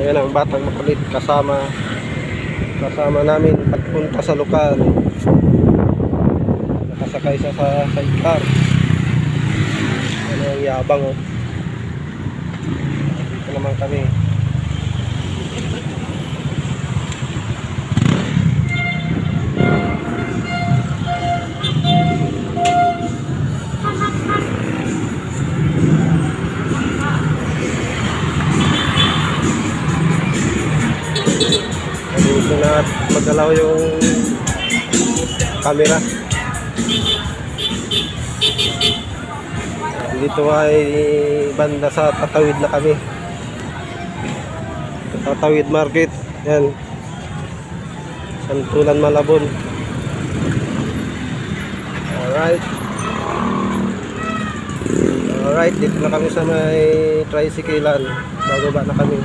Ayan ang batang makulit kasama namin pagpunta sa lokal. Nakasakay siya sa sidecar. Ano ang yabang oh. Dito naman kami. Dito na magalaw yung camera. Dito ay banda sa Tatawid na kami. Tatawid Market. Yan. Santulan Malabon. Alright, dito na kami sa may tricyclean. Bababa na kami.